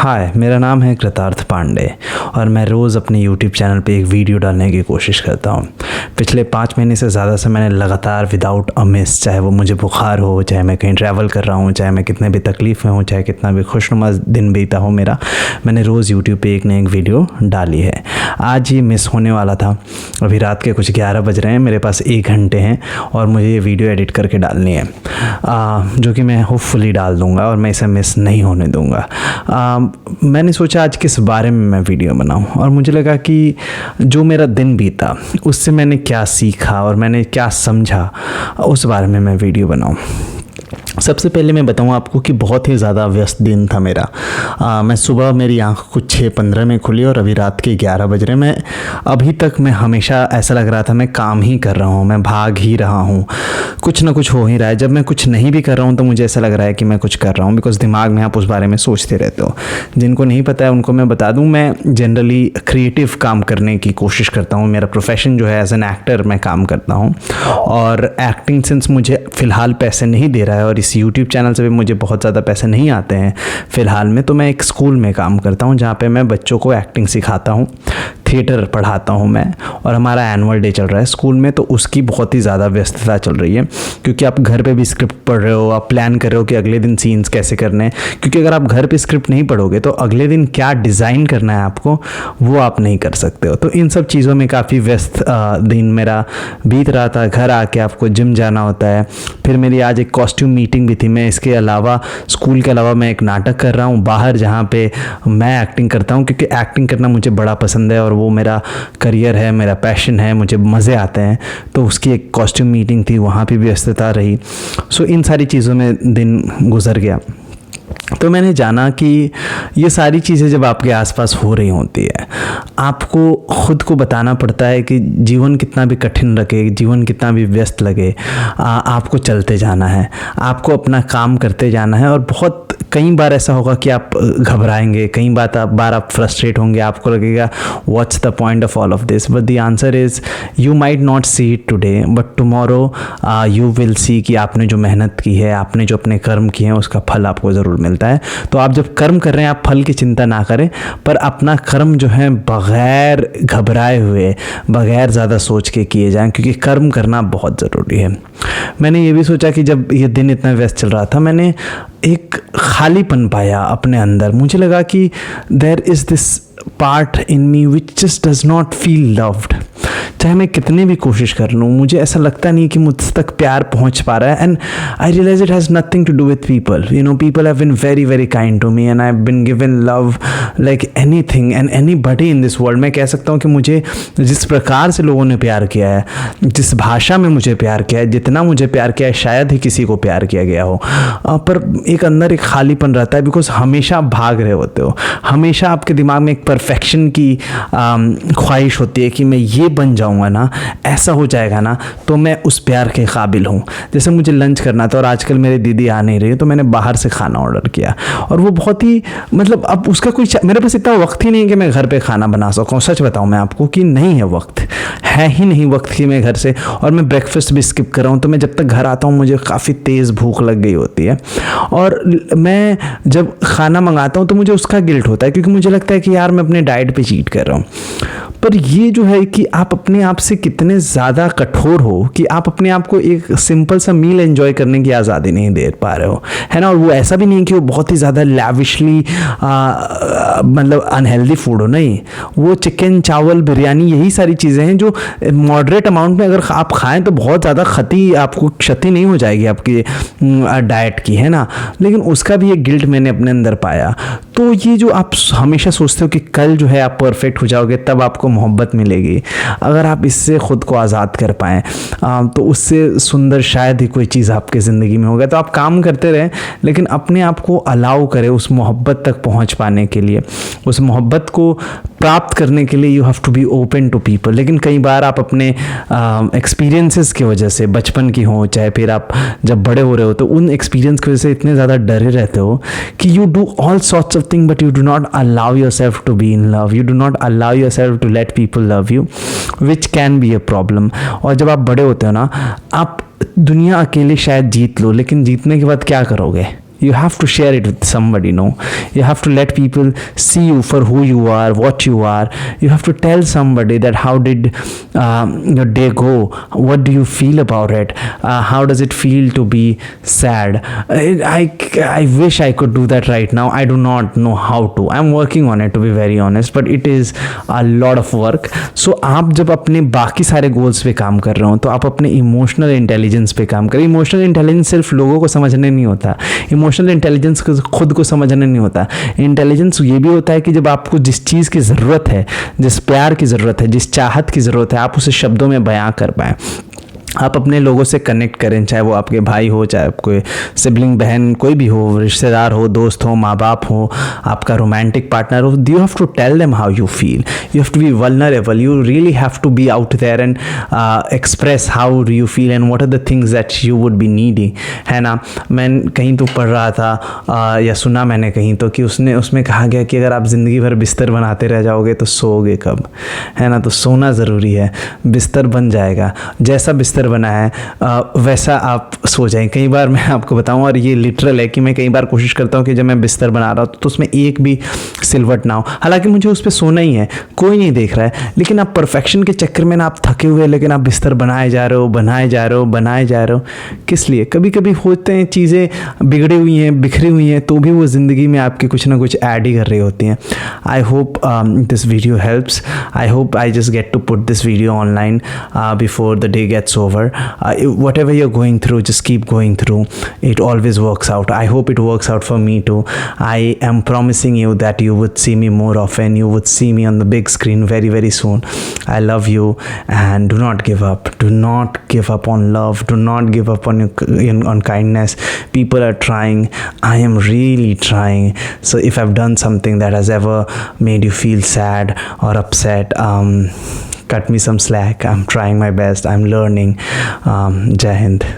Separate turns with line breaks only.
हाय, मेरा नाम है कृतार्थ पांडे और मैं रोज़ अपने यूट्यूब चैनल पे एक वीडियो डालने की कोशिश करता हूँ। पिछले 5 महीने से ज़्यादा से मैंने लगातार विदाउट अ मिस, चाहे वो मुझे बुखार हो, चाहे मैं कहीं ट्रैवल कर रहा हूँ, चाहे मैं कितने भी तकलीफ़ में हूँ, चाहे कितना भी खुशनुमा दिन बीता हो मेरा, मैंने रोज़ यूट्यूब पे एक न एक वीडियो डाली है। आज ये मिस होने वाला था। अभी रात के कुछ 11 बज रहे हैं, मेरे पास 1 घंटे हैं और मुझे ये वीडियो एडिट करके डालनी है, जो कि मैं होपफुली डाल दूँगा और मैं इसे मिस नहीं होने दूँगा। मैंने सोचा आज किस बारे में मैं वीडियो बनाऊं और मुझे लगा कि जो मेरा दिन बीता उससे मैंने क्या सीखा और मैंने क्या समझा, उस बारे में मैं वीडियो बनाऊं। सबसे पहले मैं बताऊं आपको कि बहुत ही ज़्यादा व्यस्त दिन था मेरा। मैं सुबह मेरी आँख कुछ 6:15 में खुली और अभी रात के 11 बज रहे। मैं अभी तक मैं हमेशा ऐसा लग रहा था मैं काम ही कर रहा हूँ, मैं भाग ही रहा हूँ, कुछ ना कुछ हो ही रहा है। जब मैं कुछ नहीं भी कर रहा हूँ तो मुझे ऐसा लग रहा है कि मैं कुछ कर रहा हूँ, बिकॉज़ दिमाग में आप उस बारे में सोचते रहते हो। जिनको नहीं पता है उनको मैं बता दूँ, मैं जनरली क्रिएटिव काम करने की कोशिश करता हूँ। मेरा प्रोफेशन जो है एज एन एक्टर मैं काम करता हूँ और एक्टिंग सिंस मुझे फ़िलहाल पैसे नहीं दे रहा है और इस यूट्यूब चैनल से भी मुझे बहुत ज़्यादा पैसे नहीं आते हैं फ़िलहाल में, तो मैं एक स्कूल में काम करता हूँ जहाँ पे मैं बच्चों को एक्टिंग सिखाता हूँ, थिएटर पढ़ाता हूँ मैं। और हमारा एनुअल डे चल रहा है स्कूल में, तो उसकी बहुत ही ज़्यादा व्यस्तता चल रही है, क्योंकि आप घर पे भी स्क्रिप्ट पढ़ रहे हो, आप प्लान कर रहे हो कि अगले दिन सीन्स कैसे करने हैं, क्योंकि अगर आप घर पे स्क्रिप्ट नहीं पढ़ोगे तो अगले दिन क्या डिज़ाइन करना है आपको वो आप नहीं कर सकते हो। तो इन सब चीज़ों में काफ़ी व्यस्त दिन मेरा बीत रहा था। घर आके आपको जिम जाना होता है, फिर मेरी आज एक कॉस्ट्यूम मीटिंग भी थी। मैं इसके अलावा स्कूल के अलावा मैं एक नाटक कर रहा हूँ बाहर, जहाँ पे मैं एक्टिंग करता हूँ, क्योंकि एक्टिंग करना मुझे बड़ा पसंद है और वो मेरा करियर है, मेरा पैशन है, मुझे मज़े आते हैं। तो उसकी एक कॉस्ट्यूम मीटिंग थी, वहाँ पे भी व्यस्तता रही। सो इन सारी चीज़ों में दिन गुजर गया। तो मैंने जाना कि ये सारी चीज़ें जब आपके आसपास हो रही होती है, आपको ख़ुद को बताना पड़ता है कि जीवन कितना भी कठिन लगे, जीवन कितना भी व्यस्त लगे, आपको चलते जाना है, आपको अपना काम करते जाना है। और बहुत कई बार ऐसा होगा कि आप घबराएंगे, कई बार आप फ्रस्ट्रेट होंगे, आपको लगेगा what's the point of all of this, but the answer is you might not see it today but tomorrow you will see कि आपने जो मेहनत की है, आपने जो अपने कर्म किए हैं, उसका फल आपको ज़रूर मिलता है। तो आप जब कर्म कर रहे हैं आप फल की चिंता ना करें, पर अपना कर्म जो है बग़ैर घबराए हुए, बग़ैर ज़्यादा सोच के किए जाएं, क्योंकि कर्म करना बहुत ज़रूरी है। मैंने ये भी सोचा कि जब ये दिन इतना व्यस्त चल रहा था, मैंने एक खालीपन पाया अपने अंदर। मुझे लगा कि there is this part in me which just does not feel loved. चाहे मैं कितनी भी कोशिश कर लूँ, मुझे ऐसा लगता नहीं कि मुझ तक प्यार पहुँच पा रहा है। And I realise it has nothing to do with people. You know, people have been very very kind to me and I have been given love like anything and anybody in this world. मैं कह सकता हूँ कि मुझे जिस प्रकार से लोगों ने प्यार किया है, जिस भाषा में मुझे प्यार किया है, जितना मुझे प्यार किया है, शायद ही किसी को प्यार किया गया हो। पर एक अंदर एक खालीपन रहता है, बिकॉज हमेशा आप भाग रहे होते हो, हमेशा आपके दिमाग में एक परफेक्शन की ख्वाहिश होती है कि मैं ये बन जाऊँगा ना, ऐसा हो जाएगा ना तो मैं उस प्यार के काबिल हूँ। जैसे मुझे लंच करना था और आजकल मेरी दीदी आ नहीं रही, तो मैंने बाहर से खाना ऑर्डर किया और वो बहुत ही मतलब अब उसका कोई मेरे पास इतना वक्त ही नहीं कि मैं घर पे खाना बना सकूँ। सच बताऊँ मैं आपको कि नहीं है, वक्त है ही नहीं वक्त की मैं घर से, और मैं ब्रेकफास्ट भी स्किप कर रहा हूँ। तो मैं जब तक घर आता हूँ मुझे काफ़ी तेज़ भूख लग गई होती है और मैं जब खाना मंगाता हूँ तो मुझे उसका गिल्ट होता है, क्योंकि मुझे लगता है कि यार मैं अपने डाइट पे चीट कर रहा हूँ। पर ये जो है कि आप अपने आप से कितने ज़्यादा कठोर हो कि आप अपने आप को एक सिंपल सा मील एंजॉय करने की आज़ादी नहीं दे पा रहे हो, है ना। और वो ऐसा भी नहीं कि वो बहुत ही ज़्यादा लैविशली मतलब अनहेल्दी फूड हो, नहीं। वो चिकन, चावल, बिरयानी, यही सारी चीज़ें हैं जो मॉडरेट अमाउंट में अगर आप खाएं तो बहुत ज़्यादा आपको क्षति नहीं हो जाएगी आपकी डाइट की, है ना। लेकिन उसका भी एक गिल्ट मैंने अपने अंदर पाया। तो ये जो आप हमेशा सोचते हो कि कल जो है आप परफेक्ट हो जाओगे, तब आपको मोहब्बत मिलेगी, अगर आप इससे ख़ुद को आज़ाद कर पाएँ तो उससे सुंदर शायद ही कोई चीज़ आपके ज़िंदगी में होगा। तो आप काम करते रहें, लेकिन अपने आप को अलाउ करें उस मोहब्बत तक पहुंच पाने के लिए, उस मोहब्बत को प्राप्त करने के लिए you have to be open to people. लेकिन कई बार आप अपने एक्सपीरियंसेस की वजह से, बचपन की हो चाहे फिर आप जब बड़े हो रहे हो, तो उन एक्सपीरियंस की वजह से इतने ज़्यादा डरे रहते हो कि you do all sorts of thing but you do not allow yourself to be in love, you do not allow yourself to let people love you, which can be a problem. और जब आप बड़े होते हो ना, आप दुनिया अकेले शायद जीत लो, लेकिन जीतने के बाद क्या करोगे? you have to share it with somebody, no? You have to let people see you for who you are, what you are. You have to tell somebody that how did your day go, what do you feel about it, how does it feel to be sad. I wish I could do that right now. I do not know how to. I'm working on it, to be very honest, but it is a lot of work. So आप जब अपने बाकी सारे goals पे काम कर रहे हो तो आप अपने इमोशनल इंटेलिजेंस पे काम करें. इमोशनल इंटेलिजेंस सिर्फ लोगों को समझने नहीं होता. इमोशनल इंटेलिजेंस खुद को समझने नहीं होता. इंटेलिजेंस ये भी होता है कि जब आपको जिस चीज़ की ज़रूरत है, जिस प्यार की ज़रूरत है, जिस चाहत की ज़रूरत है, आप उसे शब्दों में बयां कर पाएँ. आप अपने लोगों से कनेक्ट करें, चाहे वो आपके भाई हो, चाहे कोई सिबलिंग बहन कोई भी हो, रिश्तेदार हो, दोस्त हो, माँ बाप हो, आपका रोमांटिक पार्टनर हो. You have to tell them how you feel. You have to be vulnerable. You really have to be out there and express how do you feel and what are the things that you would be needing, है ना. मैं कहीं तो पढ़ रहा था या सुना मैंने कहीं तो कि उसमें कहा गया कि अगर आप ज़िंदगी भर बिस्तर बनाते रह जाओगे तो सोओगे कब, है ना. तो सोना ज़रूरी है. बिस्तर बन जाएगा. जैसा बिस्तर बना है वैसा आप सो जाएं. कई बार मैं आपको बताऊं, और ये लिटरल है, कि मैं कई बार कोशिश करता हूं कि जब मैं बिस्तर बना रहा हूं तो उसमें एक भी सिलवट ना हो. हालांकि मुझे उस पर सोना ही है, कोई नहीं देख रहा है, लेकिन आप परफेक्शन के चक्कर में ना आप थके हुए, लेकिन आप बिस्तर बनाए जा रहे हो, बनाए जा रहे हो, बनाए जा रहे हो. किस लिए? कभी कभी होते हैं चीज़ें बिगड़ी हुई हैं, बिखरी हुई हैं, तो भी वो ज़िंदगी में आपकी कुछ ना कुछ ऐड ही कर रही होती हैं. I hope this video helps. I hope I just get to put this video online before the day gets over. Whatever you're going through, just keep going through. It always works out. I hope it works out for me too. I am promising you that you would see me more often. You would see me on the big screen very, very soon. I love you, and do not give up. Do not give up on love. Do not give up on kindness. People are trying. I am really trying. So if I've done something that has ever made you feel sad or upset, cut me some slack. I'm trying my best. I'm learning. Jai Hind.